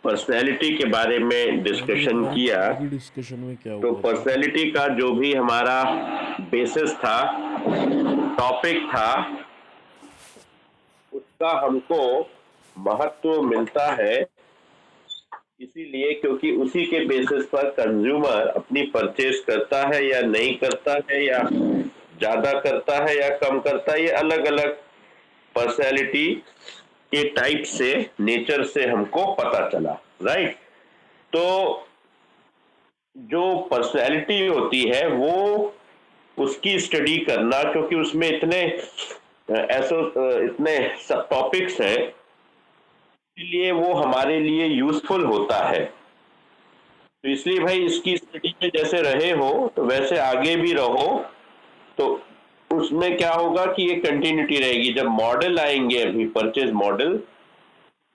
Personality के बारे में डिस्कशन किया, डिस्कशन में क्या तो हुआ था? पर्सनैलिटी का जो भी हमारा बेसिस था, टॉपिक था, उसका हमको महत्व मिलता है इसीलिए क्योंकि उसी के बेसिस पर कंज्यूमर अपनी परचेज करता है या नहीं करता है, या ज्यादा करता है या कम करता है। ये अलग अलग पर्सनैलिटी के टाइप से, नेचर से हमको पता चला, राइट। तो जो पर्सनैलिटी होती है वो उसकी स्टडी करना, क्योंकि उसमें इतने सब टॉपिक्स हैं, इसलिए वो हमारे लिए यूजफुल होता है। तो इसलिए भाई इसकी स्टडी में जैसे रहे हो तो वैसे आगे भी रहो। तो उसमें क्या होगा कि ये कंटिन्यूटी रहेगी। जब मॉडल आएंगे, अभी परचेज मॉडल,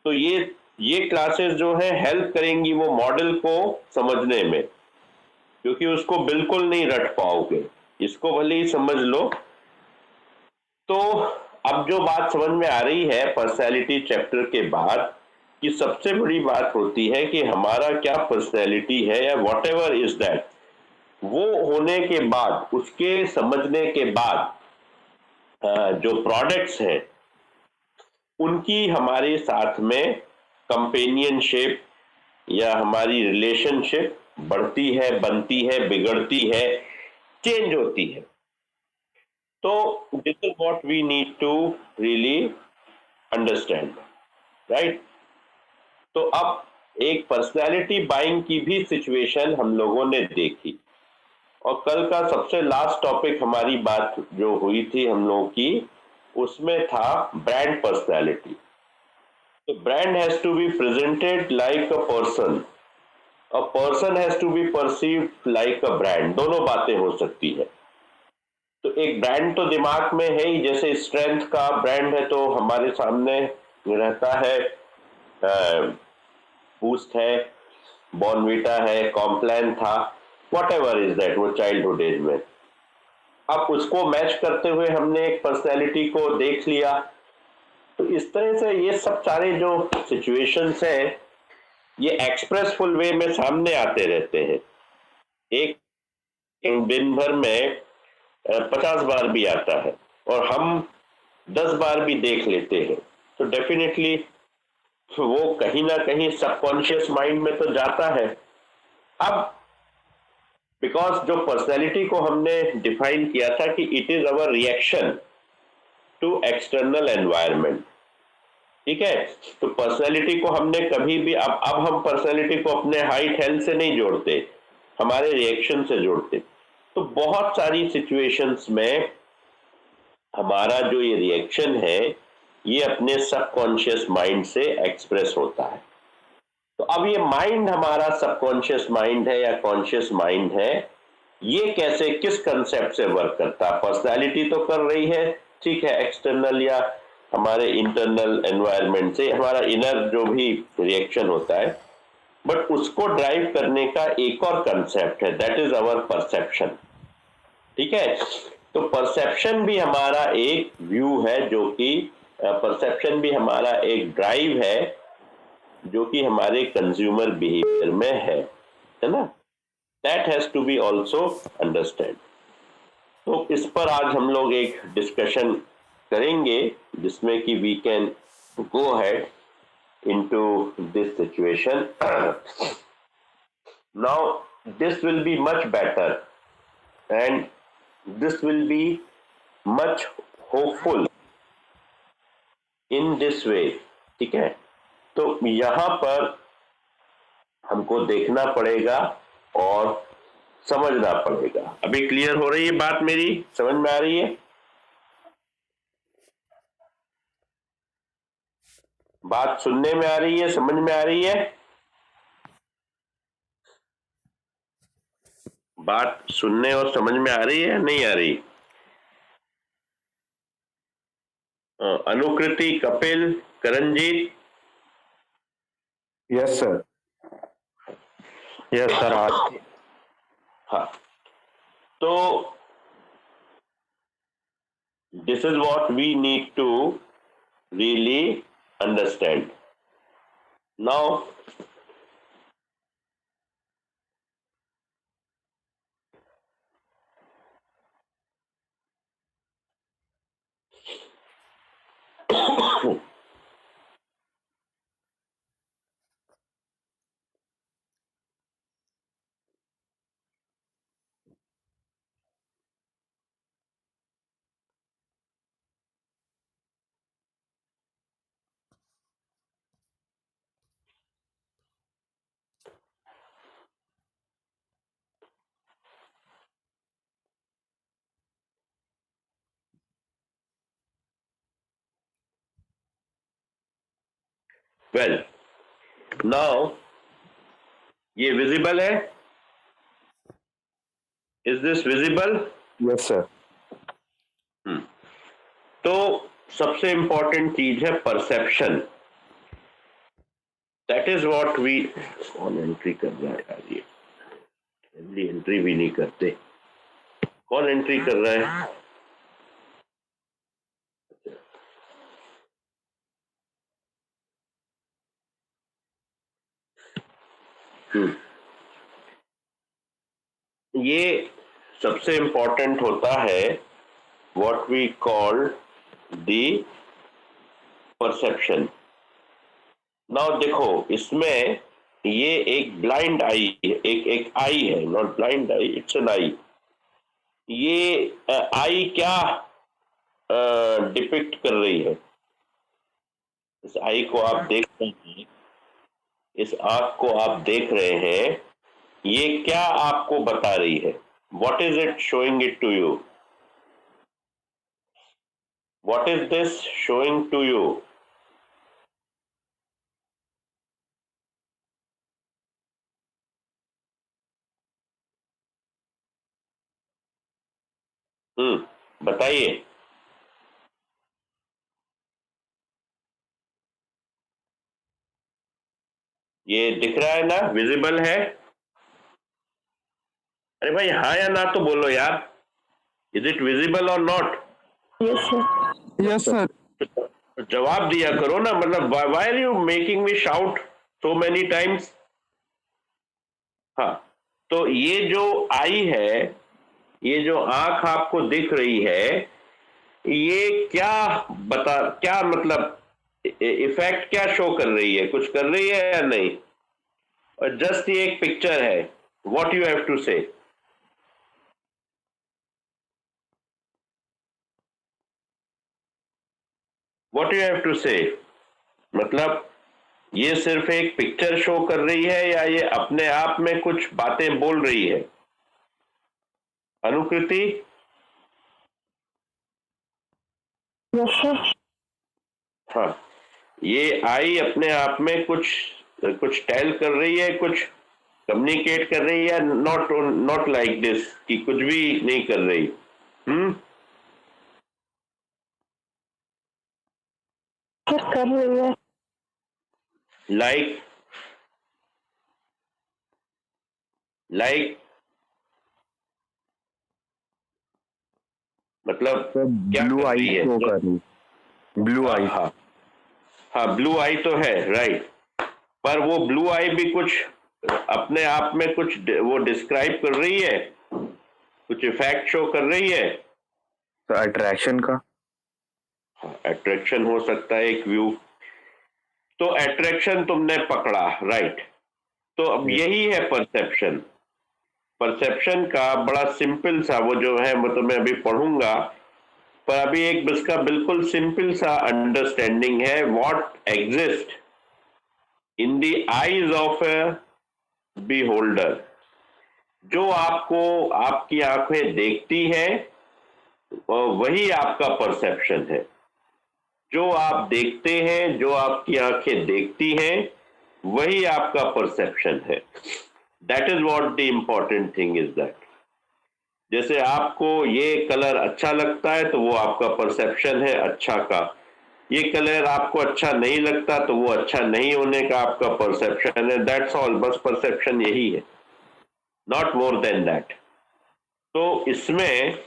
तो ये क्लासेस जो है हेल्प करेंगी वो मॉडल को समझने में, क्योंकि उसको बिल्कुल नहीं रट पाओगे, इसको भले ही समझ लो। तो अब जो बात समझ में आ रही है पर्सनैलिटी चैप्टर के बाद, कि सबसे बड़ी बात होती है कि हमारा क्या पर्सनैलिटी है या वॉट एवर इज दैट, वो होने के बाद, उसके समझने के बाद जो प्रोडक्ट्स हैं उनकी हमारे साथ में कंपेनियनशिप या हमारी रिलेशनशिप बढ़ती है, बनती है, बिगड़ती है, चेंज होती है। तो this is what we need to really understand, right. तो अब एक पर्सनैलिटी बाइंग की भी सिचुएशन हम लोगों ने देखी, और कल का सबसे लास्ट टॉपिक हमारी बात जो हुई थी हम लोगों की, उसमें था ब्रांड पर्सनैलिटी। तो brand has to be presented like a person has to be perceived like a brand. दोनों बातें हो सकती है। तो एक ब्रांड तो दिमाग में है ही, जैसे स्ट्रेंथ का ब्रांड है तो हमारे सामने रहता है, बूस्ट है, बॉर्नवीटा है, कॉम्प्लान था, वॉट एवर इज दैट, वो चाइल्डहुड एज में। अब उसको मैच करते हुए हमने एक पर्सनैलिटी को देख लिया। तो इस तरह से ये सब सारे जो सिचुएशंस हैं, ये एक्सप्रेसफुल वे में सामने आते रहते हैं। एक दिन भर में 50 बार भी आता है, और हम 10 बार भी देख लेते हैं, तो डेफिनेटली वो कहीं ना कहीं सबकॉन्शियस माइंड में तो जाता है। अब बिकॉज जो पर्सनैलिटी को हमने डिफाइन किया था कि it is our reaction to external environment, ठीक है। तो पर्सनैलिटी को हमने कभी भी, अब हम पर्सनैलिटी को अपने हाइट हेल्थ से नहीं जोड़ते, हमारे रिएक्शन से जोड़ते। तो बहुत सारी सिचुएशंस में हमारा जो ये रिएक्शन है, ये अपने सबकॉन्शियस माइंड से एक्सप्रेस होता है। तो अब ये माइंड हमारा सबकॉन्शियस माइंड है या कॉन्शियस माइंड है, ये कैसे, किस कंसेप्ट से वर्क करता है। पर्सनालिटी तो कर रही है, ठीक है, एक्सटर्नल या हमारे इंटरनल एनवायरनमेंट से हमारा इनर जो भी रिएक्शन होता है, बट उसको ड्राइव करने का एक और कंसेप्ट है, दैट इज अवर परसेप्शन, ठीक है। तो परसेप्शन भी हमारा एक व्यू है, जो कि परसेप्शन भी हमारा एक ड्राइव है, जो कि हमारे कंज्यूमर बिहेवियर में है ना। That has to be also understand. तो इस पर आज हम लोग एक डिस्कशन करेंगे, जिसमें कि we can go ahead into this situation. Now this will be much better, and this will be much hopeful in this way, ठीक है। तो यहां पर हमको देखना पड़ेगा और समझना पड़ेगा। अभी क्लियर हो रही है बात, मेरी समझ में आ रही है? बात सुनने में आ रही है, समझ में आ रही है? बात सुनने और समझ में आ रही है, नहीं आ रही? Anukriti, Kapil, Karanjit. Yes sir. Yes sir. आज हाँ, तो this is what we need to really understand. Now well, now ये विजिबल है? Is this visible? Yes sir. तो सबसे इंपॉर्टेंट चीज है perception. That is what we, कौन एंट्री कर रहा है यार? ये जल्दी एंट्री भी नहीं करते। कौन एंट्री कर रहा है? ये सबसे इंपॉर्टेंट होता है what we call the perception. Now देखो, इसमें ये एक ब्लाइंड आई है, एक आई है, not blind eye, it's an eye. ये आई क्या डिपिक्ट कर रही है? इस आई को आप देख रहे हैं, इस आंख को आप देख रहे हैं, ये क्या आपको बता रही है? What is it showing it to you? What is this showing to you? बताइए। ये दिख रहा है ना? विजिबल है? अरे भाई हाँ या ना तो बोलो यार। इज इट विजिबल और not? Yes sir. Yes sir. जवाब दिया करो ना, मतलब why are you making me shout so many times? हाँ, तो ये जो आई है, ये जो आंख आपको दिख रही है, ये क्या मतलब इफेक्ट क्या शो कर रही है? कुछ कर रही है या नहीं? और जस्ट ये एक पिक्चर है। व्हाट यू हैव टू से? व्हाट यू हैव टू से? मतलब ये सिर्फ एक पिक्चर शो कर रही है या ये अपने आप में कुछ बातें बोल रही है? अनुकृति? Yes sir. हाँ, ये आई अपने आप में कुछ कुछ टेल कर रही है, कुछ कम्युनिकेट कर रही है? नॉट नॉट लाइक दिस कि कुछ भी नहीं कर रही। सर कर रही है। लाइक मतलब क्या ब्लू कर आई रही है? शो कर रही, ब्लू आई। हाँ हाँ, ब्लू आई तो है, राइट। पर वो ब्लू आई भी कुछ अपने आप में कुछ वो डिस्क्राइब कर रही है, कुछ इफेक्ट शो कर रही है? तो अट्रैक्शन का। अट्रैक्शन हो सकता है एक व्यू। तो अट्रैक्शन तुमने पकड़ा, राइट। तो अब यही है परसेप्शन। परसेप्शन का बड़ा सिंपल सा वो जो है, वो तो मैं अभी पढ़ूंगा, पर अभी एक इसका बिल्कुल सिंपल सा अंडरस्टैंडिंग है। What exist in the eyes of A beholder. जो आपको आपकी आंखें देखती हैं, वही आपका परसेप्शन है। जो आप देखते हैं, जो आपकी आंखें देखती हैं, वही आपका परसेप्शन है। That is what the important thing is that. जैसे आपको ये कलर अच्छा लगता है तो वो आपका परसेप्शन है अच्छा का। ये कलर आपको अच्छा नहीं लगता तो वो अच्छा नहीं होने का आपका परसेप्शन है। दैट्स ऑल, बस परसेप्शन यही है, नॉट मोर देन दैट। तो इसमें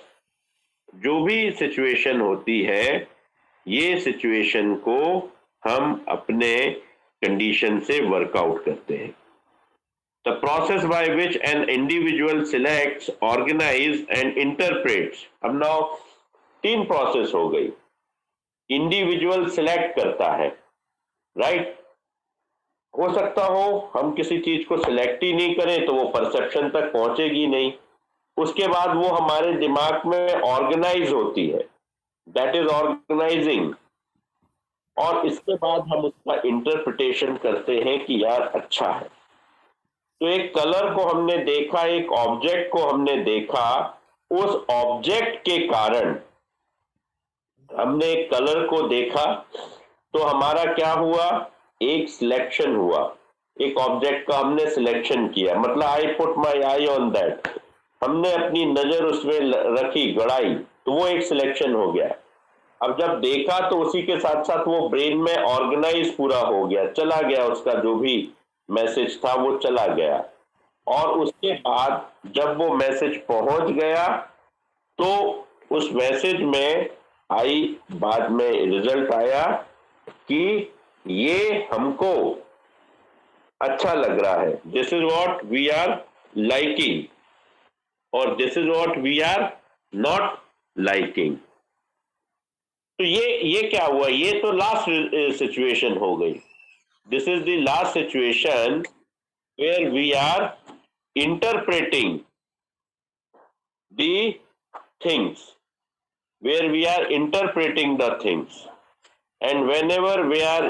जो भी सिचुएशन होती है, ये सिचुएशन को हम अपने कंडीशन से वर्कआउट करते हैं। The process by which an individual selects, organize and interprets। अब नाउ 3 प्रोसेस हो गई। इंडिविजुअल सिलेक्ट करता है, राइट। हो सकता हो हम किसी चीज को सिलेक्ट ही नहीं करें तो वो परसेप्शन तक पहुंचेगी नहीं। उसके बाद वो हमारे दिमाग में ऑर्गेनाइज होती है, दैट इज ऑर्गेनाइजिंग। और इसके बाद हम उसका इंटरप्रिटेशन करते हैं कि यार अच्छा है। तो एक कलर को हमने देखा, एक ऑब्जेक्ट को हमने देखा, उस ऑब्जेक्ट के कारण हमने एक कलर को देखा, तो हमारा क्या हुआ? एक सिलेक्शन हुआ, एक ऑब्जेक्ट का हमने सिलेक्शन किया, मतलब I put my I on that, हमने अपनी नजर उसमें रखी, गड़ाई, तो वो एक सिलेक्शन हो गया। अब जब देखा तो उसी के साथ साथ वो ब्रेन में ऑर्गेनाइज पूरा हो गया, चला गया, उसका जो भी मैसेज था वो चला गया। और उसके बाद जब वो मैसेज पहुंच गया तो उस मैसेज में आई, बाद में रिजल्ट आया कि ये हमको अच्छा लग रहा है, this is what we are liking, और this is what we are not liking. तो ये क्या हुआ, ये तो लास्ट सिचुएशन हो गई। This is the last situation where we are interpreting the things, where we are interpreting the things, and whenever we are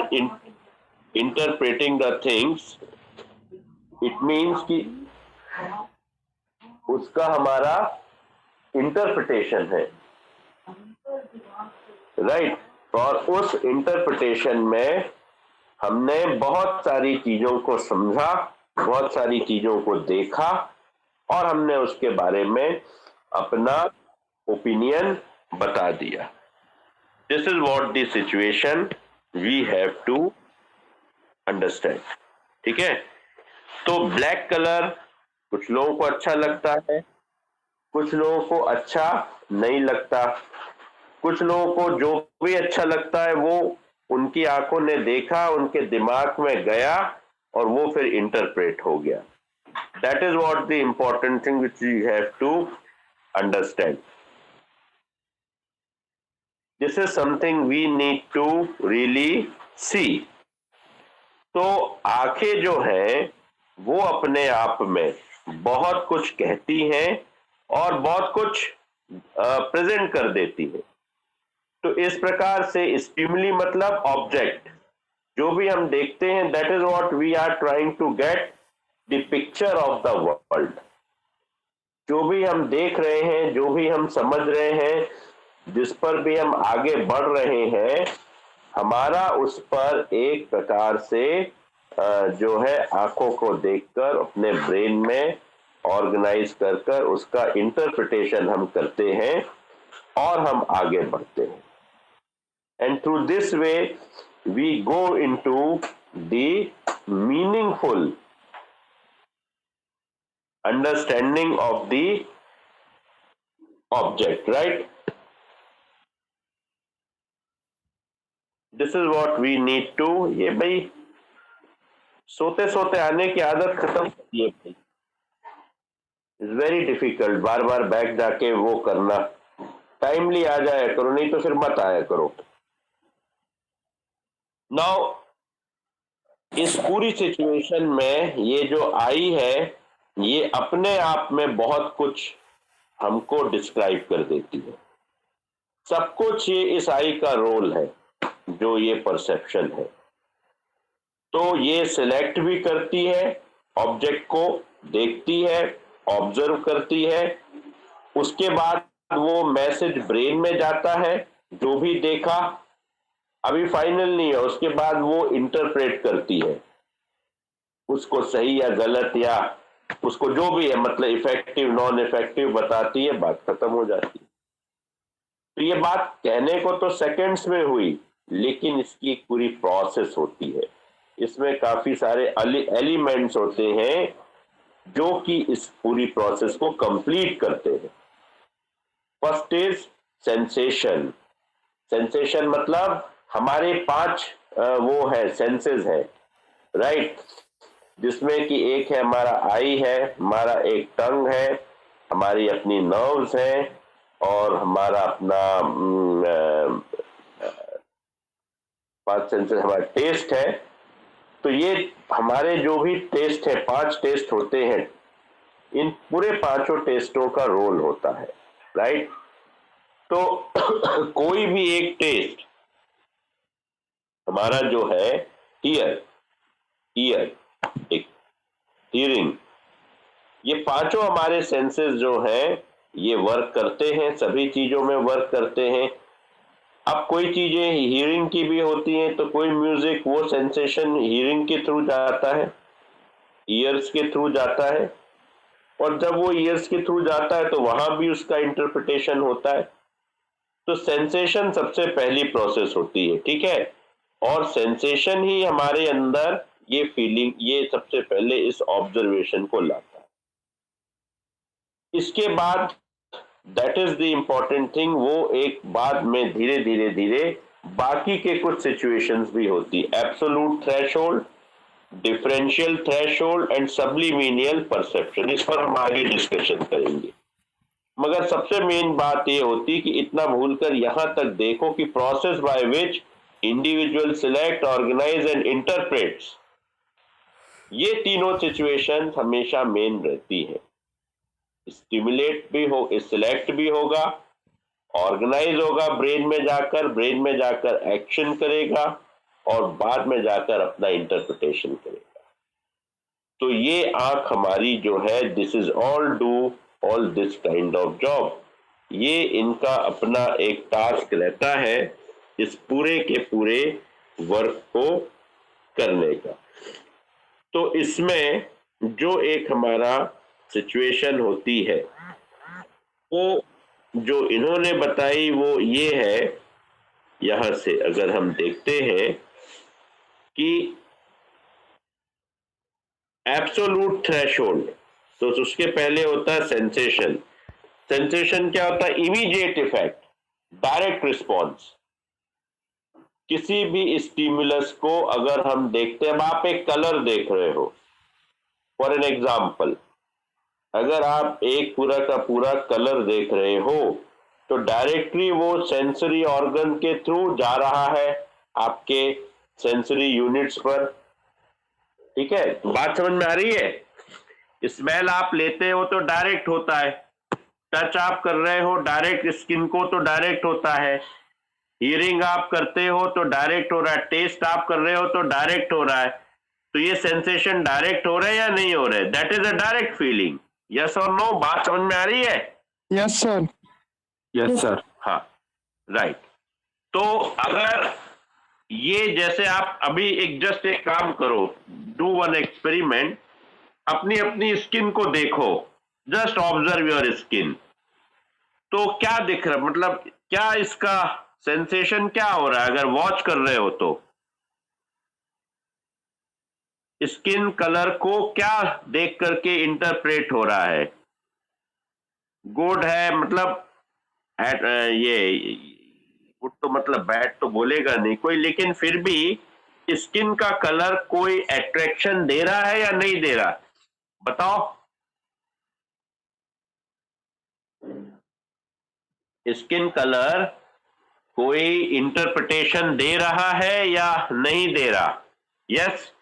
interpreting the things, it means कि उसका हमारा इंटरप्रिटेशन है, राइट। और उस इंटरप्रिटेशन में हमने बहुत सारी चीजों को समझा, बहुत सारी चीजों को देखा, और हमने उसके बारे में अपना ओपिनियन बता दिया। This is what the situation we have to understand. ठीक है, तो ब्लैक कलर कुछ लोगों को अच्छा लगता है, कुछ लोगों को अच्छा नहीं लगता, कुछ लोगों को जो भी अच्छा लगता है वो उनकी आंखों ने देखा, उनके दिमाग में गया, और वो फिर इंटरप्रेट हो गया। That is what the important thing which we have to understand. This is something we need to really see. तो आंखें जो हैं वो अपने आप में बहुत कुछ कहती हैं और बहुत कुछ प्रेजेंट कर देती है। तो इस प्रकार से स्टिमुली मतलब ऑब्जेक्ट, जो भी हम देखते हैं, that is what we are trying to get the picture of the world. जो भी हम देख रहे हैं, जो भी हम समझ रहे हैं, जिस पर भी हम आगे बढ़ रहे हैं, हमारा उस पर एक प्रकार से जो है आंखों को देखकर अपने ब्रेन में ऑर्गेनाइज कर उसका इंटरप्रिटेशन हम करते हैं और हम आगे बढ़ते हैं। And through this way we go into the meaningful understanding of the object, right. This is what we need to, ये भाई सोते सोते आने की आदत खत्म होती है भाई, it's very difficult bar bar back जाके वो करना। टाइमली आ जाया करो, नहीं तो फिर मत आया करो। नाउ इस पूरी सिचुएशन में ये जो आई है, ये अपने आप में बहुत कुछ हमको डिस्क्राइब कर देती है। सब कुछ ये इस आई का रोल है, जो ये परसेप्शन है। तो ये सिलेक्ट भी करती है, ऑब्जेक्ट को देखती है, ऑब्जर्व करती है, उसके बाद वो मैसेज ब्रेन में जाता है, जो भी देखा अभी फाइनल नहीं है, उसके बाद वो इंटरप्रेट करती है, उसको सही या गलत या उसको जो भी है, मतलब इफेक्टिव नॉन इफेक्टिव बताती है, बात खत्म हो जाती है। तो ये बात कहने को तो सेकंड्स में हुई, लेकिन इसकी एक पूरी प्रोसेस होती है, इसमें काफी सारे एलिमेंट्स होते हैं जो कि इस पूरी प्रोसेस को कंप्लीट करते हैं। First is sensation. सेंसेशन मतलब हमारे 5 वो है सेंसेस है, राइट, जिसमें कि एक है हमारा आई है, हमारा एक टंग है, हमारी अपनी नर्व्स हैं, और हमारा अपना 5 सेंसेस हमारा टेस्ट है। तो ये हमारे जो भी टेस्ट है, 5 टेस्ट होते हैं, इन पूरे 5 टेस्टों का रोल होता है, राइट। तो कोई भी एक टेस्ट हमारा जो है ईयर, एक हियरिंग, ये 5 हमारे सेंसेस जो हैं ये वर्क करते हैं, सभी चीजों में वर्क करते हैं। अब कोई चीजें हियरिंग की भी होती हैं, तो कोई म्यूजिक वो सेंसेशन हियरिंग के थ्रू जाता है, ईयर्स के थ्रू जाता है, और जब वो ईयर्स के थ्रू जाता है तो वहां भी उसका इंटरप्रिटेशन होता है। तो सेंसेशन सबसे पहली प्रोसेस होती है, ठीक है, और सेंसेशन ही हमारे अंदर ये फीलिंग, ये सबसे पहले इस ऑब्जर्वेशन को लाता है। इसके बाद that is the important thing, वो एक बाद में धीरे धीरे धीरे बाकी के कुछ सिचुएशंस भी होती है, absolute threshold, differential threshold and subliminal perception. इस पर हम आगे डिस्कशन करेंगे, मगर सबसे मेन बात ये होती कि इतना भूलकर यहां तक देखो कि process by which individual select, organise and interprets, ये तीनों सिचुएशन हमेशा मेन रहती है। स्टिमुलेट भी हो, सिलेक्ट भी होगा, ऑर्गेनाइज होगा, ब्रेन में जाकर एक्शन करेगा, और बाद में जाकर अपना इंटरप्रिटेशन करेगा। तो ये आंख हमारी जो है, this is all this kind of job, ये इनका अपना एक टास्क रहता है इस पूरे के पूरे वर्क को करने का। तो इसमें जो एक हमारा सिचुएशन होती है, वो जो इन्होंने बताई वो ये है, यहां से अगर हम देखते हैं कि एब्सोल्यूट थ्रेशोल्ड, तो उसके पहले होता है सेंसेशन। सेंसेशन क्या होता है? Immediate effect, direct response. किसी भी स्टिमुलस को अगर हम देखते हैं, आप एक कलर देख रहे हो, फॉर एन एग्जाम्पल, अगर आप एक पूरा का पूरा कलर देख रहे हो तो डायरेक्टली वो सेंसरी ऑर्गन के थ्रू जा रहा है आपके सेंसरी यूनिट्स पर, ठीक है। तो बात समझ में आ रही है? स्मेल आप लेते हो तो डायरेक्ट होता है, टच आप कर रहे हो डायरेक्ट स्किन को तो डायरेक्ट होता है, हियरिंग आप करते हो तो डायरेक्ट हो रहा है, टेस्ट आप कर रहे हो तो डायरेक्ट हो रहा है। तो ये सेंसेशन डायरेक्ट हो रहे हैं या नहीं हो रहे? That is a direct feeling. Yes और नो? बात समझ में आ रही है? Yes sir. Yes sir. हाँ, राइट। तो अगर ये जैसे आप अभी जस्ट एक काम करो, डू वन एक्सपेरिमेंट, अपनी अपनी स्किन को देखो, जस्ट ऑब्जर्व योर स्किन। तो क्या दिख रहा, मतलब क्या इसका सेंसेशन क्या हो रहा है अगर वॉच कर रहे हो तो? स्किन कलर को क्या देख करके इंटरप्रेट हो रहा है? गुड है, मतलब ये गुड तो मतलब बैड तो बोलेगा नहीं कोई, लेकिन फिर भी स्किन का कलर कोई अट्रैक्शन दे रहा है या नहीं दे रहा? बताओ। स्किन कलर कोई इंटरप्रिटेशन दे रहा है या नहीं दे रहा? यस।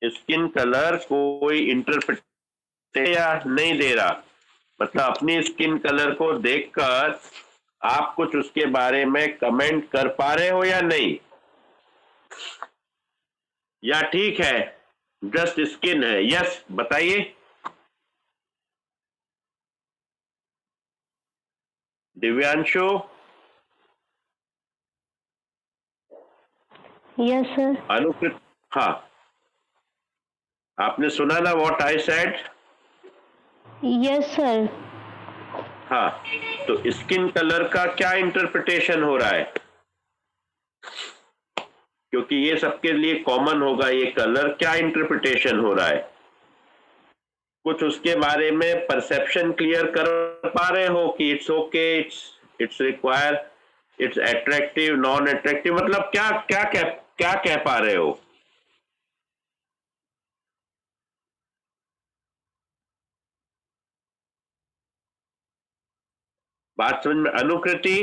स्किन कलर कोई इंटरप्रिटेशन या नहीं दे रहा, मतलब अपनी स्किन कलर को देखकर आप कुछ उसके बारे में कमेंट कर पा रहे हो या नहीं? या ठीक है जस्ट स्किन है? यस बताइए। दिव्यांशु? Yes sir. अनुकृत? हाँ, आपने सुना ना what I said? Yes sir. हाँ, तो स्किन कलर का क्या इंटरप्रिटेशन हो रहा है? क्योंकि ये सबके लिए कॉमन होगा, ये कलर क्या इंटरप्रिटेशन हो रहा है? कुछ उसके बारे में परसेप्शन क्लियर कर पा रहे हो कि it's okay, it's require, it's attractive, non attractive, मतलब क्या क्या क्या क्या कह पा रहे हो? बात समझ में? अनुकृति?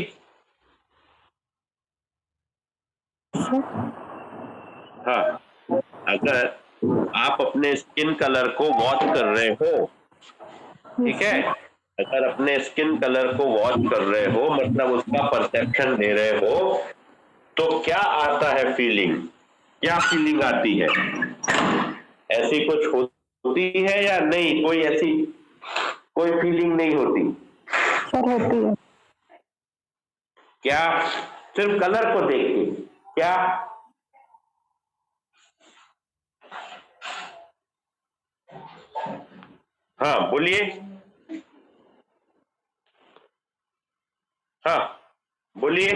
हाँ, अगर आप अपने स्किन कलर को वॉच कर रहे हो, ठीक है, अगर अपने स्किन कलर को वॉच कर रहे हो मतलब उसका परसेप्शन दे रहे हो, तो क्या आता है फीलिंग? क्या फीलिंग आती है? ऐसी कुछ होती है या नहीं? कोई ऐसी कोई फीलिंग नहीं होती? सर होती है। क्या? सिर्फ कलर को देख के? क्या? हाँ बोलिए। हाँ बोलिए।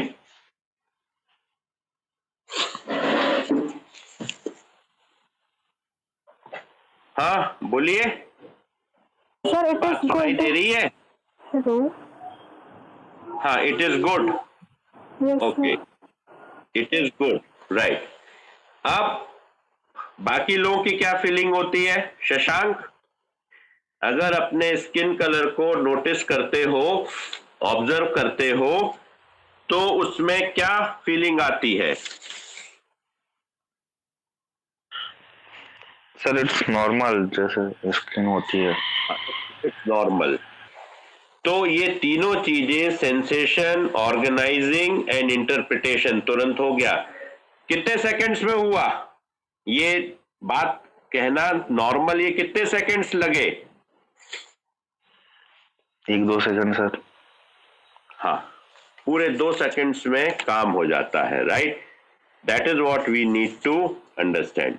हाँ बोलिए। सर इट बात इज सुनाई दे गुड। रही है? हेलो। हाँ, it is good. Yes okay, it is good, right. अब बाकी लोगों की क्या फीलिंग होती है? शशांक, अगर अपने स्किन कलर को नोटिस करते हो, ऑब्जर्व करते हो, तो उसमें क्या फीलिंग आती है? सर इट्स नॉर्मल जैसे स्किन होती है। It's normal. तो ये तीनों चीजें, सेंसेशन, ऑर्गेनाइजिंग एंड इंटरप्रिटेशन, तुरंत हो गया। कितने सेकंड्स में हुआ ये बात कहना नॉर्मल? ये कितने सेकंड्स लगे? 1-2 सेकंड सर। हाँ, पूरे 2 सेकंड्स में काम हो जाता है, right? That is what we need to understand.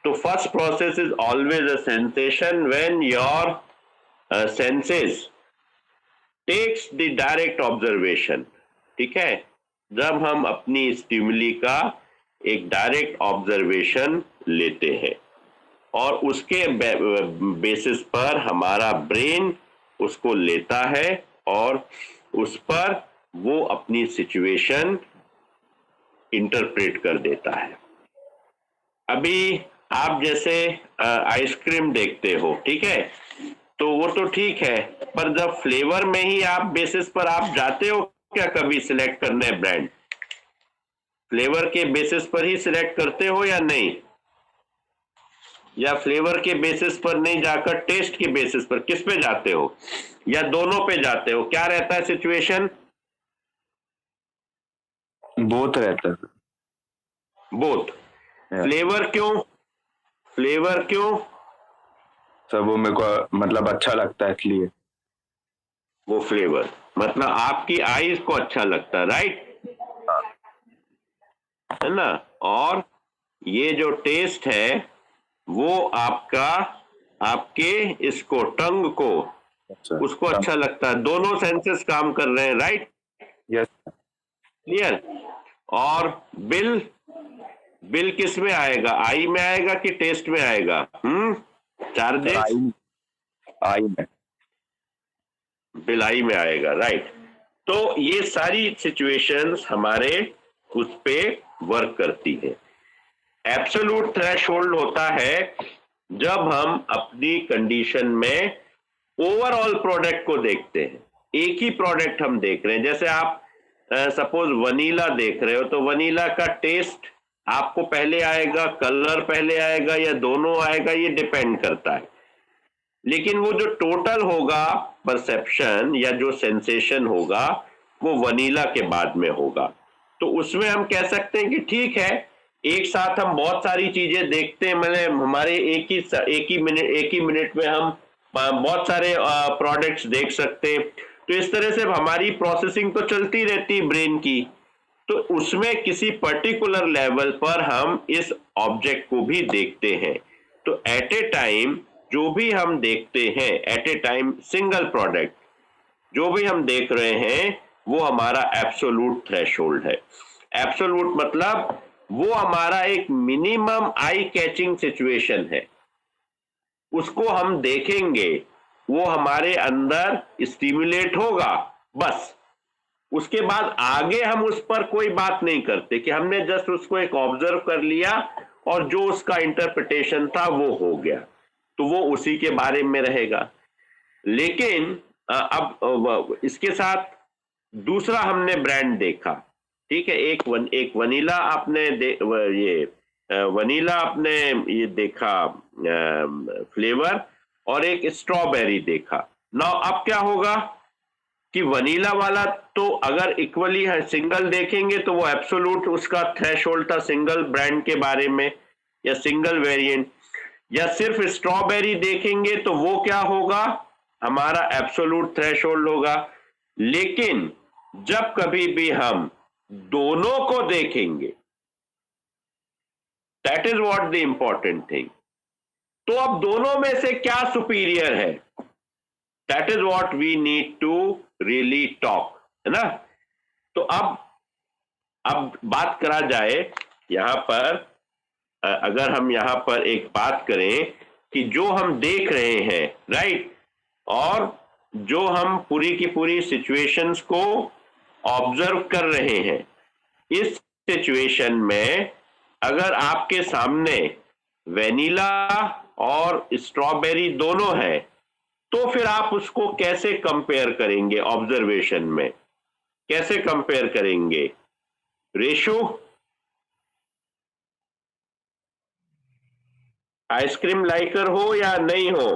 तो first process is always a sensation when your senses takes the direct observation. ठीक है, जब हम अपनी स्टिमुली का एक डायरेक्ट ऑब्जर्वेशन लेते हैं और उसके बेसिस पर हमारा ब्रेन उसको लेता है और उस पर वो अपनी सिचुएशन इंटरप्रेट कर देता है। अभी आप जैसे आइसक्रीम देखते हो, ठीक है, तो वो तो ठीक है, पर जब फ्लेवर में ही आप बेसिस पर आप जाते हो क्या कभी सिलेक्ट करने ब्रांड? फ्लेवर के बेसिस पर ही सिलेक्ट करते हो या नहीं? या फ्लेवर के बेसिस पर नहीं जाकर टेस्ट के बेसिस पर किस पे जाते हो? या दोनों पे जाते हो? क्या रहता है सिचुएशन? बोथ रहता है। बोथ। फ्लेवर क्यों? फ्लेवर क्यों? सर वो मेरे को मतलब अच्छा लगता है इसलिए। वो फ्लेवर मतलब आपकी आईज को अच्छा लगता है, राइट? है ना? और ये जो टेस्ट है वो आपका, आपके इसको, टंग को, उसको अच्छा लगता है। दोनों सेंसेस काम कर रहे हैं, राइट? यस। क्लियर? और बिल, बिल किस में आएगा? आई में आएगा कि टेस्ट में आएगा? चार्जेस आई में। बिल आई में आएगा, राइट? तो ये सारी सिचुएशंस हमारे उस पे वर्क करती है। एब्सोल्यूट थ्रेशोल्ड होता है जब हम अपनी कंडीशन में ओवरऑल प्रोडक्ट को देखते हैं। एक ही प्रोडक्ट हम देख रहे हैं, जैसे आप सपोज वनीला देख रहे हो, तो वनीला का टेस्ट आपको पहले आएगा, कलर पहले आएगा, या दोनों आएगा, ये डिपेंड करता है। लेकिन वो जो टोटल होगा परसेप्शन या जो सेंसेशन होगा वो वनीला के बाद में होगा। तो उसमें हम कह सकते हैं कि ठीक है, एक साथ हम बहुत सारी चीजें देखते हैं, मतलब हमारे एक ही मिनट में हम बहुत सारे प्रोडक्ट्स देख सकते हैं। तो इस तरह से हमारी प्रोसेसिंग तो चलती रहती है ब्रेन की। तो उसमें किसी पर्टिकुलर लेवल पर हम इस ऑब्जेक्ट को भी देखते हैं। तो एट ए टाइम जो भी हम देखते हैं, at a time single product जो भी हम देख रहे हैं, वो हमारा एब्सोल्यूट थ्रेशोल्ड है। एब्सोल्यूट मतलब वो हमारा एक मिनिमम आई कैचिंग सिचुएशन है। उसको हम देखेंगे, वो हमारे अंदर स्टिमुलेट होगा, बस। उसके बाद आगे हम उस पर कोई बात नहीं करते कि हमने जस्ट उसको एक ऑब्जर्व कर लिया और जो उसका इंटरप्रिटेशन था वो हो गया, तो वो उसी के बारे में रहेगा। लेकिन अब इसके साथ दूसरा हमने ब्रांड देखा, ठीक है, एक वनीला आपने वनीला आपने ये देखा फ्लेवर, और एक स्ट्रॉबेरी देखा। नाउ अब क्या होगा कि वनीला वाला तो अगर इक्वली है, सिंगल देखेंगे तो वो एब्सोल्यूट उसका थ्रेशोल्ड था सिंगल ब्रांड के बारे में या सिंगल वेरिएंट। या सिर्फ स्ट्रॉबेरी देखेंगे तो वो क्या होगा, हमारा एब्सोल्यूट थ्रेशोल्ड होगा। लेकिन जब कभी भी हम दोनों को देखेंगे, that is what the important thing. तो अब दोनों में से क्या सुपीरियर है, that is what we need to really talk, है ना। तो अब बात करा जाए यहां पर, अगर हम यहां पर एक बात करें कि जो हम देख रहे हैं, राइट, और जो हम पूरी की पूरी सिचुएशंस को ऑब्जर्व कर रहे हैं, इस सिचुएशन में अगर आपके सामने वेनिला और स्ट्रॉबेरी दोनों है, तो फिर आप उसको कैसे कंपेयर करेंगे? ऑब्जर्वेशन में कैसे कंपेयर करेंगे? रेशो, आइसक्रीम लाइकर हो या नहीं हो?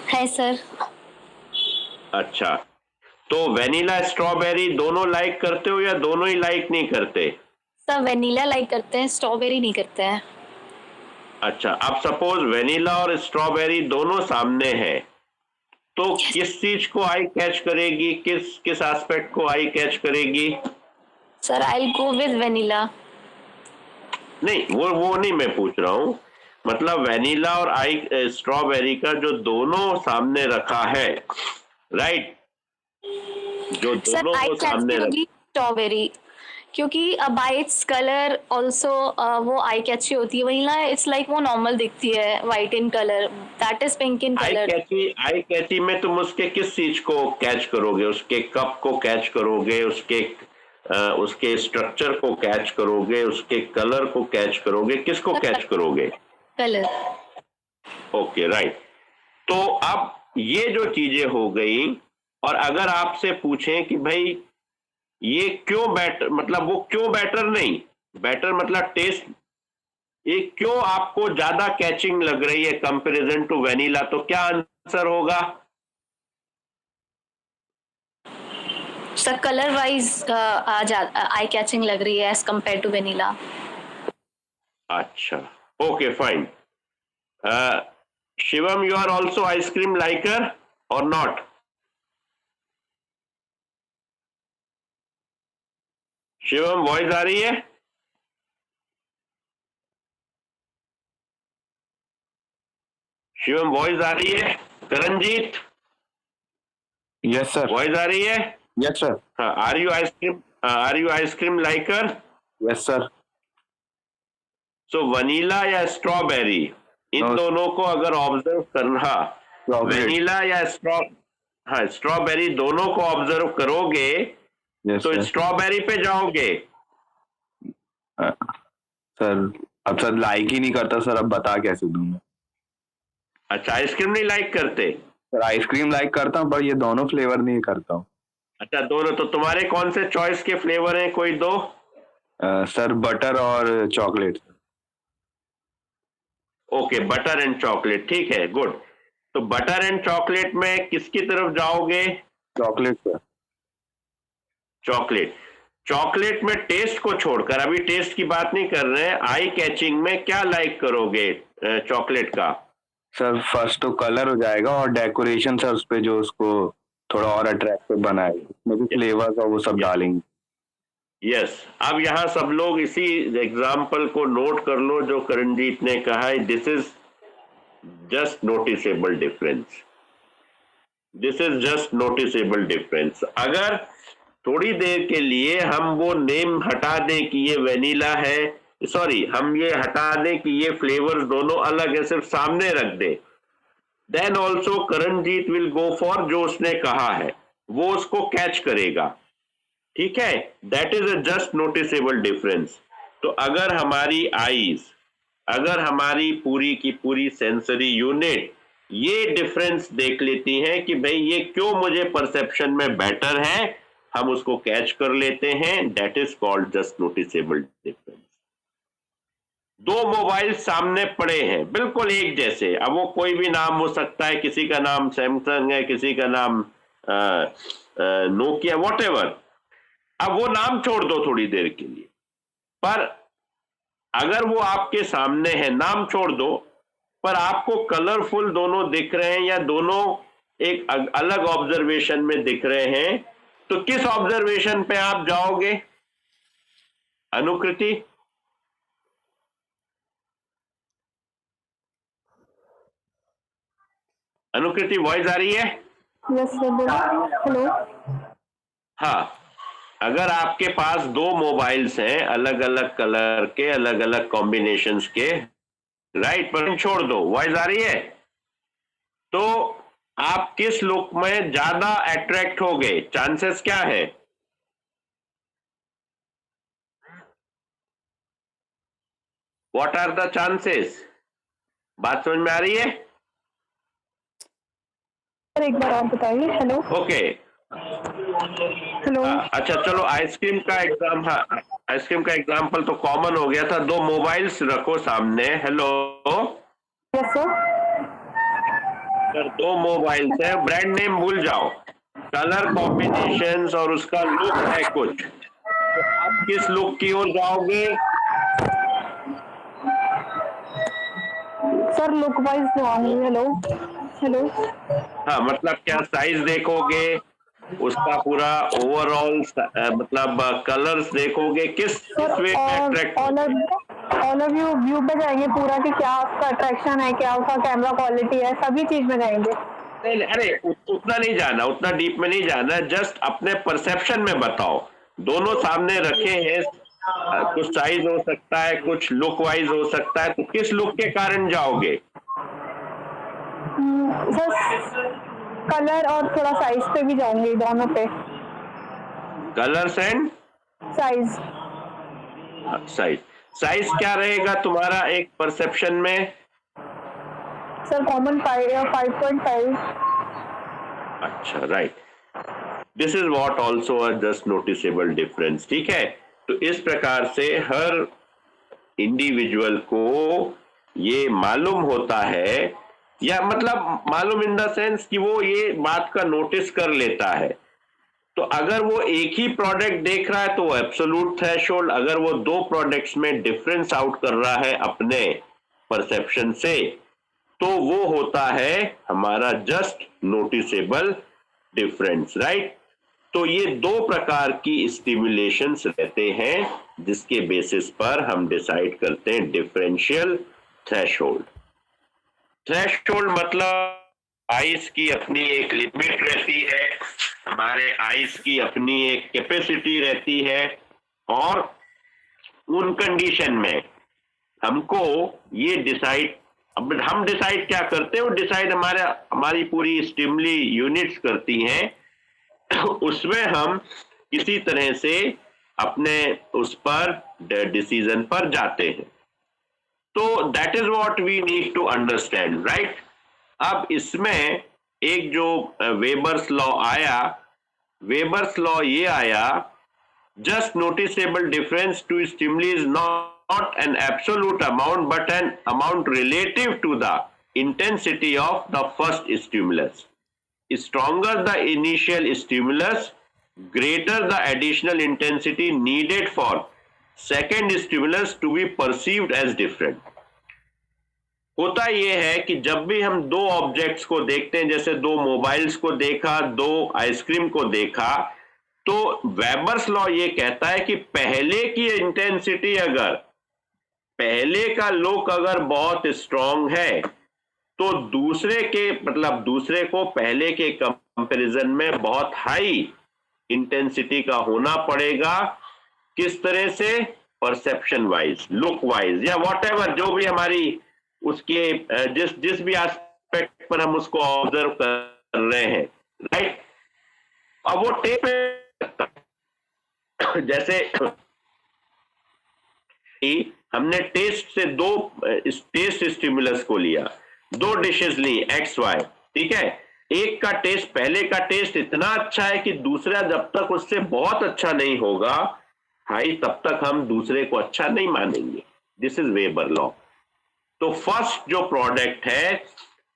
है सर। अच्छा, तो वेनिला स्ट्रॉबेरी दोनों लाइक करते हो या दोनों ही लाइक नहीं करते? सर वेनिला लाइक करते हैं, स्ट्रॉबेरी नहीं करते हैं। अच्छा, अब सपोज वेनिला और स्ट्रॉबेरी दोनों सामने है, तो किस चीज को आई कैच करेगी, किस किस एस्पेक्ट को आई कैच करेगी? Sir I will go with vanilla. नहीं, वो नहीं मैं पूछ रहा हूं, मतलब वेनिला और आई स्ट्रॉबेरी का जो दोनों सामने रखा है, राइट, जो सर दोनों आई को सामने कैची स्ट्रॉबेरी, क्योंकि बाय इट्स कलर ऑल्सो वो आई कैची होती है। वेनिला इट्स लाइक वो नॉर्मल दिखती है, white in colour, that is pink in colour. Eye catchy में तुम उसके किस चीज को कैच करोगे? उसके कप को कैच करोगे, उसके स्ट्रक्चर को कैच करोगे, उसके कलर को कैच करोगे, किसको कैच करोगे? कलर। Okay, right. तो अब ये जो चीजें हो गई, और अगर आपसे पूछें कि भाई ये क्यों बेटर, मतलब वो क्यों बेटर नहीं, बेटर मतलब टेस्ट, ये क्यों आपको ज्यादा कैचिंग लग रही है कंपैरिजन टू वेनिला, तो क्या आंसर होगा? Sir colour wise eye catching लग रही है एज कंपेयर टू वेनिला। अच्छा, okay, fine. Shivam, you are also ice cream liker or not? Shivam, voice आ रही है? शिवम, वॉइस आ रही है? Karanjit, yes sir. वॉइस आ रही है? Yes sir. हाँ, are you ice cream liker? Yes sir. So vanilla या स्ट्रॉबेरी, इन No. दोनों को अगर ऑब्जर्व करना, Strawberry. वेनिला या स्ट्रॉबेरी दोनों को ऑब्जर्व करोगे, यस तो सर। स्ट्रॉबेरी पे जाओगे। सर अब सर लाइक ही नहीं करता सर, अब बता कैसे दूं मैं? अच्छा, आइसक्रीम नहीं लाइक करते? सर आइसक्रीम लाइक करता हूँ, पर ये दोनों फ्लेवर नहीं करता हूँ। अच्छा, दोनों। तो तुम्हारे कौन से चॉइस के फ्लेवर हैं, कोई दो? सर बटर और chocolate. Okay, butter and chocolate, ठीक है, गुड। तो बटर एंड चॉकलेट में किसकी तरफ जाओगे? Chocolate sir. चॉकलेट। चॉकलेट में टेस्ट को छोड़कर, अभी टेस्ट की बात नहीं कर रहे हैं, आई कैचिंग में क्या लाइक करोगे चॉकलेट का? सर फर्स्ट तो कलर हो जाएगा, और डेकोरेशन सर उस पे जो उसको थोड़ा और अट्रैक्टिव बनाएगा, मतलब फ्लेवर्स और वो सब डालेंगे। यस, अब यहां सब लोग इसी एग्जाम्पल को नोट कर लो जो करणजीत ने कहा है। This is just noticeable difference, this is just noticeable difference. अगर थोड़ी देर के लिए हम वो नेम हटा दें कि ये वेनिला है, सॉरी, हम ये हटा दें कि ये फ्लेवर्स दोनों अलग है, सिर्फ सामने रख दें, then also Karanjit will go for जो उसने कहा है, वो उसको कैच करेगा, ठीक है। That is a just noticeable difference. तो अगर हमारी आईज, अगर हमारी पूरी की पूरी सेंसरी यूनिट ये डिफरेंस देख लेती हैं कि भाई ये क्यों मुझे परसेप्शन में बेटर है, हम उसको कैच कर लेते हैं, that is called just noticeable difference. दो मोबाइल सामने पड़े हैं, बिल्कुल एक जैसे, अब वो कोई भी नाम हो सकता है, किसी का नाम सैमसंग है, किसी का नाम नोकिया, व्हाटएवर। अब वो नाम छोड़ दो थोड़ी देर के लिए, पर अगर वो आपके सामने है, नाम छोड़ दो, पर आपको कलरफुल दोनों दिख रहे हैं, या दोनों एक अलग ऑब्जर्वेशन में दिख रहे हैं, तो किस ऑब्जर्वेशन पे आप जाओगे? अनुकृति, अनुकृति वॉइस आ रही है? यस सर बोलिए। हेलो। हाँ, अगर आपके पास दो मोबाइल्स हैं अलग अलग कलर के, अलग अलग कॉम्बिनेशंस के, राइट, पर छोड़ दो, वॉइस आ रही है, तो आप किस लुक में ज्यादा अट्रैक्ट हो गए? चांसेस क्या है? What are the chances? बात समझ में आ रही है? सर एक बार और बताइए। हेलो। Okay, hello. अच्छा चलो आइसक्रीम का आइसक्रीम का एग्जाम्पल तो कॉमन हो गया था। दो मोबाइल्स रखो सामने। Hello yes sir. सर, दो मोबाइल्स है, ब्रांड नेम भूल जाओ, कलर कॉम्बिनेशंस और उसका लुक है कुछ, तो आप किस लुक की ओर जाओगे? सर लुक वाइज जाऊंगी। हेलो। हेलो। हाँ, मतलब क्या साइज देखोगे, उसका पूरा ओवरऑल मतलब कलर्स देखोगे, किस सर वे में अट्रैक्ट? ऑल व्यू पे जाएंगे पूरा कि क्या उसका अट्रैक्शन है, क्या उसका कैमरा क्वालिटी है, सभी चीज में जाएंगे। नहीं, अरे उतना नहीं जाना, उतना डीप में नहीं जाना, जस्ट अपने परसेप्शन में बताओ। दोनों सामने रखे हैं, कुछ साइज हो सकता है, कुछ लुक वाइज हो सकता है, तो किस लुक के कारण जाओगे? सर कलर और थोड़ा साइज पे भी जाऊंगी, दोनों पे। Colours and size. Size. Size क्या रहेगा तुम्हारा एक परसेप्शन में? Sir common 5.5। अच्छा, right, this is what also a just noticeable difference. ठीक है, तो इस प्रकार से हर इंडिविजुअल को ये मालूम होता है, या मतलब मालूम इन द सेंस कि वो ये बात का नोटिस कर लेता है। तो अगर वो एक ही प्रोडक्ट देख रहा है तो वो एब्सोल्यूट थ्रेशोल्ड, अगर वो दो प्रोडक्ट्स में डिफरेंस आउट कर रहा है अपने परसेप्शन से, तो वो होता है हमारा जस्ट नोटिसेबल डिफरेंस, राइट। तो ये दो प्रकार की स्टिमुलेशंस रहते हैं जिसके बेसिस पर हम डिसाइड करते हैं डिफरेंशियल थ्रेशोल्ड। थ्रेशोल्ड मतलब आइस की अपनी एक लिमिट रहती है, हमारे आइस की अपनी एक कैपेसिटी रहती है, और उन कंडीशन में हमको ये डिसाइड, अब हम डिसाइड क्या करते हैं, वो डिसाइड हमारी पूरी स्टिमुली यूनिट्स करती हैं। उसमें हम किसी तरह से अपने उस पर डिसीजन पर जाते हैं। तो that is what we need to understand, right. अब इसमें एक जो वेबर्स लॉ आया, वेबर्स लॉ ये आया, just noticeable difference to stimuli is not an absolute amount but an amount relative to the intensity of the first stimulus. Stronger the initial stimulus, greater the additional intensity needed for second stimulus to be perceived as different. होता यह है कि जब भी हम दो objects को देखते हैं, जैसे दो मोबाइल्स को देखा, दो आइसक्रीम को देखा, तो वेबर्स लॉ ये कहता है कि पहले की इंटेंसिटी, अगर पहले का लुक अगर बहुत स्ट्रांग है, तो दूसरे के मतलब दूसरे को पहले के कंपैरिजन में बहुत हाई इंटेंसिटी का होना पड़ेगा। किस तरह से? परसेप्शन वाइज, लुक वाइज, या व्हाटएवर जो भी हमारी उसके जिस भी एस्पेक्ट पर हम उसको ऑब्जर्व कर रहे हैं, राइट। अब वो टेप जैसे हमने टेस्ट से दो टेस्ट स्टिमुलस को लिया, दो डिशेस ली एक्स वाई, ठीक है। एक का टेस्ट, पहले का टेस्ट इतना अच्छा है कि दूसरा जब तक उससे बहुत अच्छा नहीं होगा हाई, तब तक हम दूसरे को अच्छा नहीं मानेंगे। This is weber law. तो फर्स्ट जो प्रोडक्ट है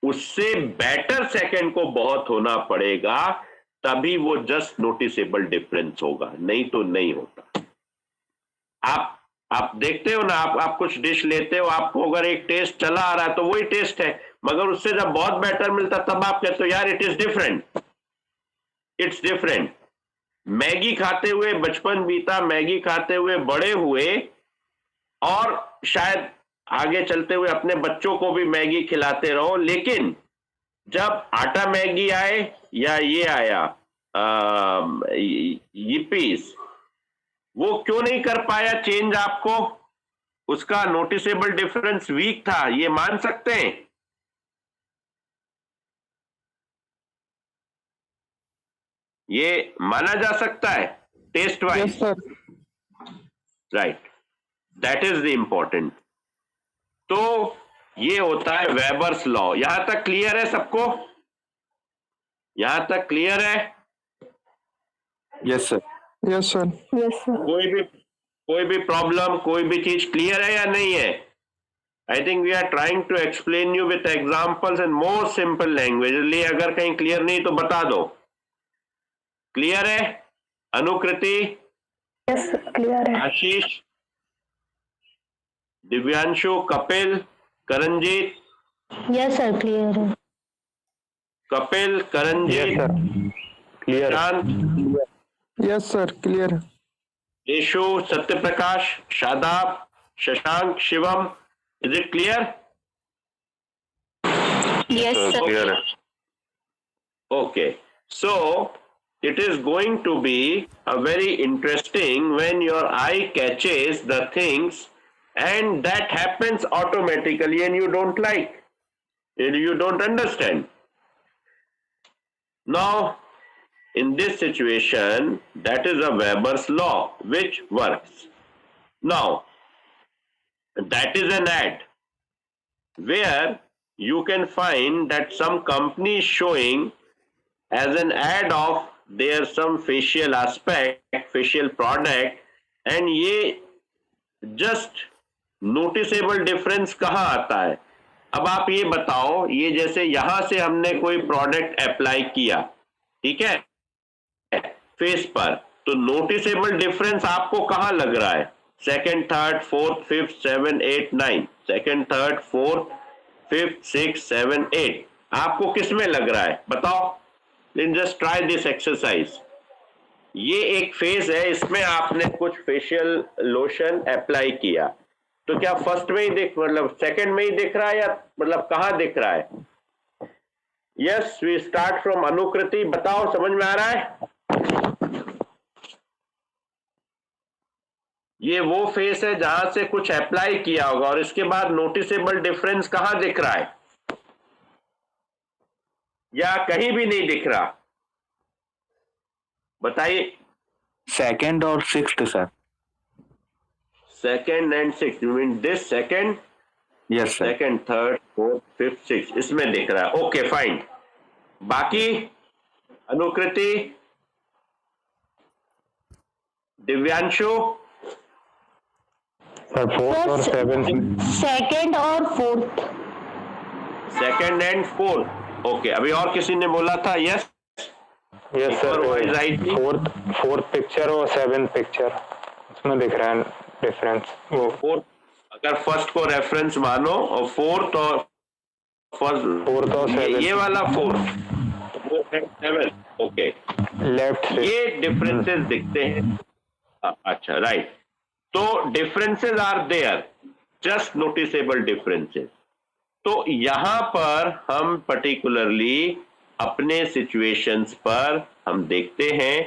उससे बेटर सेकंड को बहुत होना पड़ेगा, तभी वो जस्ट नोटिसेबल डिफरेंस होगा, नहीं तो नहीं होता। आप देखते हो ना, आप कुछ डिश लेते हो, आपको अगर एक टेस्ट चला आ रहा है तो वही टेस्ट है, मगर उससे जब बहुत बेटर मिलता तब आप कहते हो यार it is different, it's different. Maggi खाते हुए बचपन बीता, मैगी खाते हुए बड़े हुए, और शायद आगे चलते हुए अपने बच्चों को भी मैगी खिलाते रहो, लेकिन जब आटा मैगी आए या ये आया यिप्पीज, वो क्यों नहीं कर पाया चेंज आपको? उसका नोटिसेबल डिफरेंस वीक था, ये मान सकते हैं? ये माना जा सकता है taste wise? Yes sir. Right, that is the important. तो ये होता है वेबर्स लॉ। यहां तक क्लियर है सबको? यहां तक क्लियर है? Yes sir. Yes sir. Yes sir. कोई भी प्रॉब्लम, कोई भी चीज क्लियर है या नहीं है? I think we are trying to explain you with examples in more simple language. इसलिए अगर कहीं क्लियर नहीं तो बता दो। क्लियर है? अनुकृति, यस क्लियर है। Ashish, Divyanshu, Kapil, Karanjit? Yes sir clear है। Kapil, Karanjit, clear. Shant, yes sir clear है। Yashu, Satyaprakash, Shadab, Shashank, Shivam, is it clear? Yes, sir. Clear है। Okay, so it is going to be a very interesting when your eye catches the things and that happens automatically and you don't like, and you don't understand. Now, in this situation, that is a Weber's law which works. Now, that is an ad where you can find that some company is showing as an ad of their some facial aspect, facial product, and ये just noticeable difference कहाँ आता है? अब आप ये बताओ, ये जैसे यहां से हमने कोई प्रोडक्ट अप्लाई किया, ठीक है, फेस पर, तो नोटिसेबल डिफरेंस आपको कहाँ लग रहा है? Second, third, fourth, fifth, 7, 8, 9, second, third, fourth, fifth, 6, 7, 8, आपको किस में लग रहा है बताओ? Let's just try this exercise. ये एक फेस है, इसमें आपने कुछ फेशियल लोशन अप्लाई किया, तो क्या फर्स्ट में ही मतलब सेकंड में ही दिख रहा है या मतलब कहाँ दिख रहा है? यस, वी स्टार्ट फ्रॉम अनुकृति। बताओ, समझ में आ रहा है? ये वो फेस है जहां से कुछ अप्लाई किया होगा और इसके बाद नोटिसेबल डिफरेंस कहां दिख रहा है या कहीं भी नहीं दिख रहा? बताइए। सेकंड और sixth sir. Second and six, you mean this second? Yes sir. Second, third, fourth, fifth, six, इसमें दिख रहा है। Okay fine. बाकी अनुकृति, दिव्यांशु? सर फोर्थ और सेवेंथ। सेकंड और fourth. Second and fourth. Okay, अभी और किसी ने बोला था? Yes yes sir. Right, fourth picture और सेवेंथ पिक्चर, उसमें दिख रहा है डिफरेंस। वो फोर्थ, अगर फर्स्ट को रेफरेंस मानो और फोर्थ और फोर्थ और सेवेंथ, ये वाला fourth and seven, okay, left से ये डिफरेंसेस दिखते हैं। अच्छा, राइट। तो differences are there, just noticeable differences. तो यहां पर हम पर्टिकुलरली अपने सिचुएशंस पर हम देखते हैं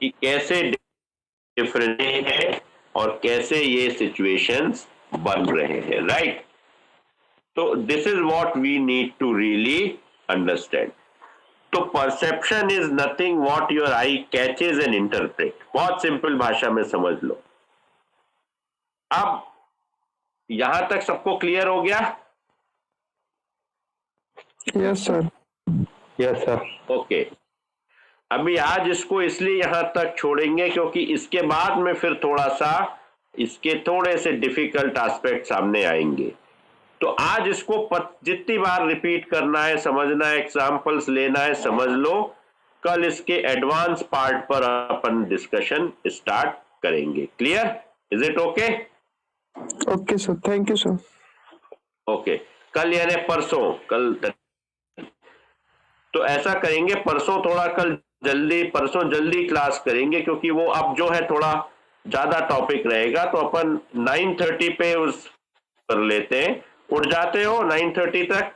कि कैसे डिफरेंट है और कैसे ये सिचुएशंस बन रहे हैं, राइट? तो this is what we need to really understand. तो perception is nothing what your eye catches and interpret. बहुत सिंपल भाषा में समझ लो। अब यहां तक सबको क्लियर हो गया? Yes sir. Yes sir. Okay, अभी आज इसको इसलिए यहां तक छोड़ेंगे क्योंकि इसके बाद में फिर थोड़ा सा इसके थोड़े से डिफिकल्ट एस्पेक्ट सामने आएंगे। तो आज इसको जितनी बार रिपीट करना है, समझना है, एग्जांपल्स लेना है, समझ लो। कल इसके एडवांस पार्ट पर अपन डिस्कशन स्टार्ट करेंगे। Clear? Is it okay? Okay sir, thank you sir. Okay, कल यानी परसों, कल तो ऐसा करेंगे, परसों थोड़ा कल जल्दी, परसों जल्दी क्लास करेंगे, क्योंकि वो अब जो है थोड़ा ज्यादा टॉपिक रहेगा, तो अपन 9:30 पे उस कर लेते हैं। उठ जाते हो 9:30 तक?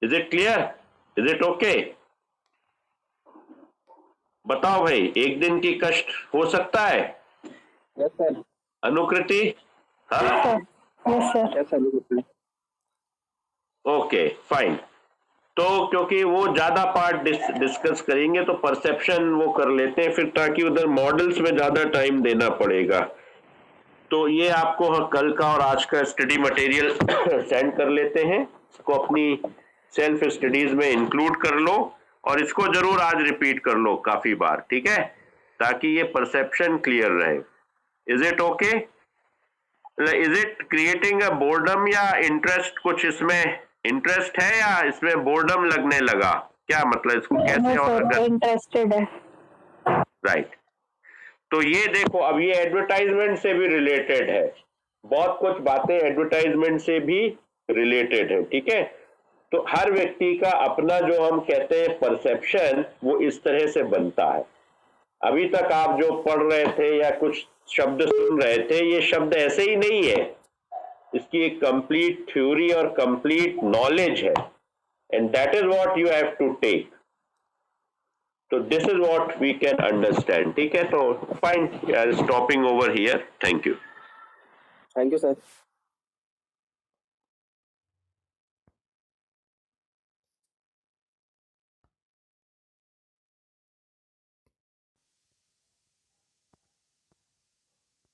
Is it clear? Is it okay? बताओ भाई, एक दिन की कष्ट हो सकता है? यस सर, अनुकृति? हाँ, yes sir. Yes sir. Okay fine. तो क्योंकि वो ज्यादा पार्ट डिस्कस करेंगे तो परसेप्शन वो कर लेते हैं फिर, ताकि उधर मॉडल्स में ज्यादा टाइम देना पड़ेगा। तो ये आपको कल का और आज का स्टडी मटेरियल सेंड कर लेते हैं, इसको अपनी सेल्फ स्टडीज में इंक्लूड कर लो, और इसको जरूर आज रिपीट कर लो काफी बार, ठीक है, ताकि ये परसेप्शन क्लियर रहे। Is it okay? Is it creating a boredom या इंटरेस्ट? कुछ इसमें इंटरेस्ट है या इसमें बोर्डम लगने लगा? क्या मतलब, इसको कैसे और अगर इंटरेस्टेड है। राइट। तो ये देखो, अब ये एडवर्टाइजमेंट से भी रिलेटेड है, बहुत कुछ बातें एडवर्टाइजमेंट से भी रिलेटेड है, ठीक है। तो हर व्यक्ति का अपना जो हम कहते हैं परसेप्शन, वो इस तरह से बनता है। अभी तक आप जो पढ़ रहे थे या कुछ शब्द सुन रहे थे, ये शब्द ऐसे ही नहीं है, इसकी एक कंप्लीट थ्योरी और कंप्लीट नॉलेज है, and that is what you have to take. तो this is what we can understand, ठीक है। तो fine, stopping over here, thank you. Thank you sir.